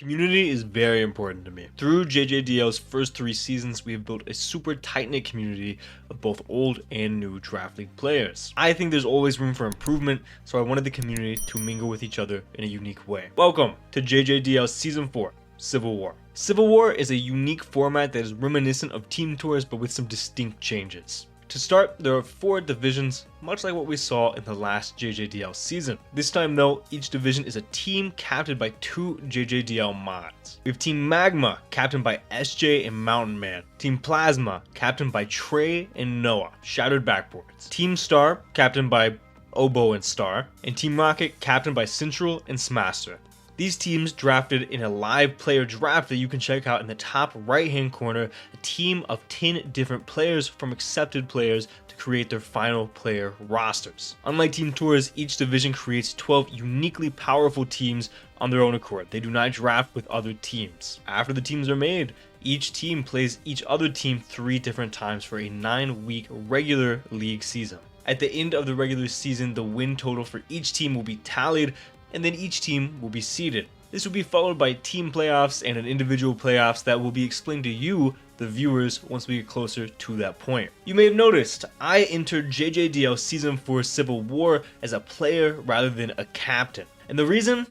Community is very important to me. Through JJDL's first 3 seasons, we have built a super tight-knit community of both old and new draft league players. I think there's always room for improvement, so I wanted the community to mingle with each other in a unique way. Welcome to JJDL Season 4, Civil War. Civil War is a unique format that is reminiscent of Team Tours but with some distinct changes. To start, there are 4 divisions, much like what we saw in the last JJDL season. This time though, each division is a team captained by 2 JJDL mods. We have Team Magma, captained by SJ and Mountain Man. Team Plasma, captained by Trey and Noah, Shattered Backboards. Team Star, captained by Obo and Star. And Team Rocket, captained by Central and Smaster. These teams drafted in a live player draft that you can check out in the top right hand corner, a team of 10 different players from accepted players to create their final player rosters. Unlike Team Tours, each division creates 12 uniquely powerful teams on their own accord. They do not draft with other teams. After the teams are made, each team plays each other team 3 different times for a 9-week regular league season. At the end of the regular season, the win total for each team will be tallied, and then each team will be seeded. This will be followed by team playoffs and an individual playoffs that will be explained to you, the viewers, once we get closer to that point. You may have noticed, I entered JJDL Season 4 Civil War as a player rather than a captain. And the reason?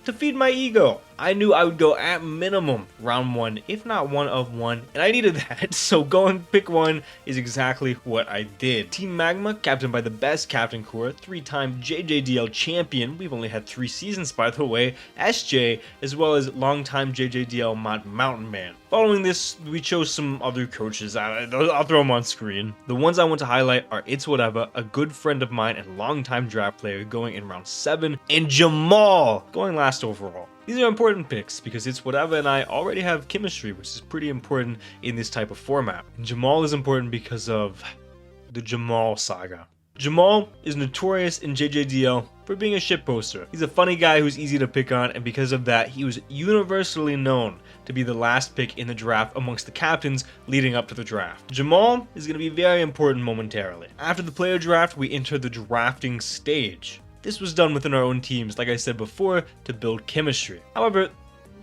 To feed my ego. I knew I would go at minimum round 1, if not 1 of 1, and I needed that, so going pick 1 is exactly what I did. Team Magma, captained by the best captain core, 3-time JJDL champion, we've only had 3 seasons by the way, SJ, as well as longtime JJDL mod Mountain Man. Following this, we chose some other coaches, I'll throw them on screen. The ones I want to highlight are It's Whatever, a good friend of mine and longtime draft player going in round 7, and Jamal, going last overall. These are important picks because It's Whatever and I already have chemistry, which is pretty important in this type of format. And Jamal is important because of the Jamal saga. Jamal is notorious in JJDL for being a shitposter. He's a funny guy who's easy to pick on, and because of that, he was universally known to be the last pick in the draft amongst the captains leading up to the draft. Jamal is going to be very important momentarily. After the player draft, we enter the drafting stage. This was done within our own teams, like I said before, to build chemistry. However,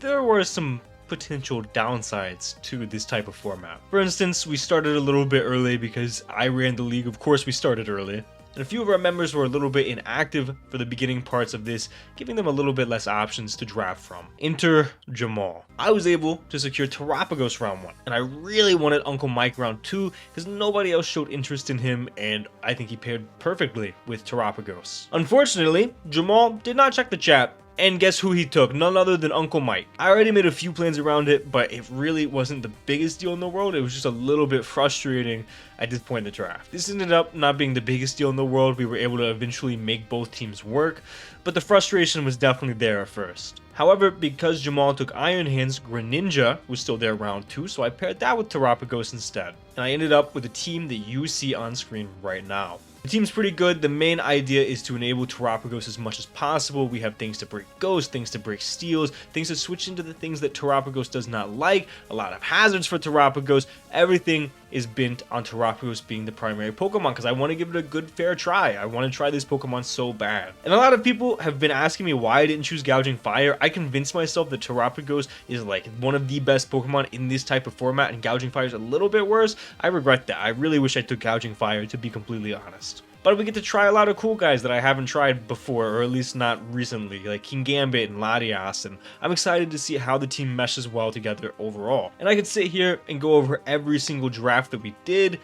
there were some potential downsides to this type of format. For instance, we started a little bit early because I ran the league. Of course, we started early. And a few of our members were a little bit inactive for the beginning parts of this, giving them a little bit less options to draft from. Enter Jamal. I was able to secure Terapagos round 1, and I really wanted Uncle Mike round 2 because nobody else showed interest in him, and I think he paired perfectly with Terapagos. Unfortunately, Jamal did not check the chat. And guess who he took? None other than Uncle Mike. I already made a few plans around it, but it really wasn't the biggest deal in the world. It was just a little bit frustrating at this point in the draft. This ended up not being the biggest deal in the world. We were able to eventually make both teams work, but the frustration was definitely there at first. However, because Jamal took Iron Hands, Greninja was still there round 2, so I paired that with Terapagos instead. And I ended up with a team that you see on screen right now. The team's pretty good. The main idea is to enable Terapagos as much as possible. We have things to break ghosts, things to break steals, things to switch into the things that Terapagos does not like, a lot of hazards for Terapagos. Everything is bent on Terapagos being the primary Pokemon because I want to give it a good fair try. I want to try this Pokemon so bad. And a lot of people have been asking me why I didn't choose Gouging Fire. I convinced myself that Terapagos is like one of the best Pokemon in this type of format and Gouging Fire is a little bit worse. I regret that. I really wish I took Gouging Fire, to be completely honest. But we get to try a lot of cool guys that I haven't tried before, or at least not recently, like King Gambit and Latias, and I'm excited to see how the team meshes well together overall. And I could sit here and go over every single draft that we did,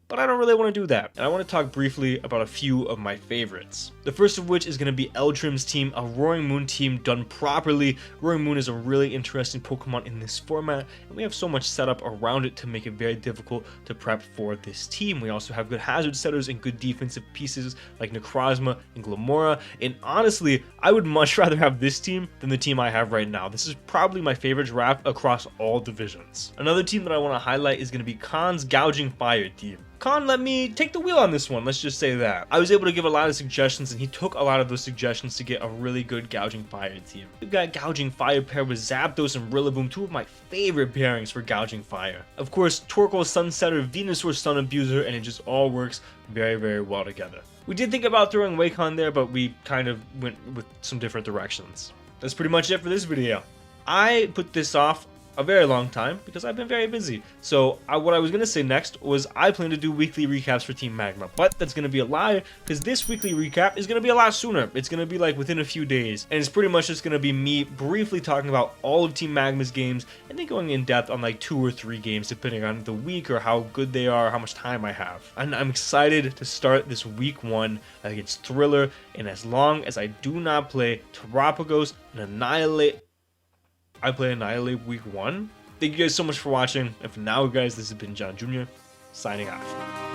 but I don't really want to do that, and I want to talk briefly about a few of my favorites. The first of which is going to be Eldrim's team, a Roaring Moon team done properly. Roaring Moon is a really interesting Pokemon in this format, and we have so much setup around it to make it very difficult to prep for this team. We also have good hazard setters and good defensive pieces like Necrozma and Glamora, and honestly, I would much rather have this team than the team I have right now. This is probably my favorite draft across all divisions. Another team that I want to highlight is going to be Khan's Gouging Fire team. Khan let me take the wheel on this one, let's just say that. I was able to give a lot of suggestions and he took a lot of those suggestions to get a really good Gouging Fire team. We've got Gouging Fire paired with Zapdos and Rillaboom, two of my favorite pairings for Gouging Fire. Of course, Torkoal Sunsetter, Venusaur Sun Abuser, and it just all works very, very well together. We did think about throwing Wakon there, but we kind of went with some different directions. That's pretty much it for this video. I put this off a very long time because I've been very busy. So what I was going to say next was I plan to do weekly recaps for Team Magma, but that's going to be a lie because this weekly recap is going to be a lot sooner. It's going to be like within a few days, and it's pretty much just going to be me briefly talking about all of Team Magma's games and then going in depth on like 2 or 3 games depending on the week or how good they are, how much time I have. And I'm excited to start this week 1 against Thriller, and as long as I do not play Terapagos and Annihilate, I play Annihilate week 1. Thank you guys so much for watching, and for now guys, this has been John Jr. signing off.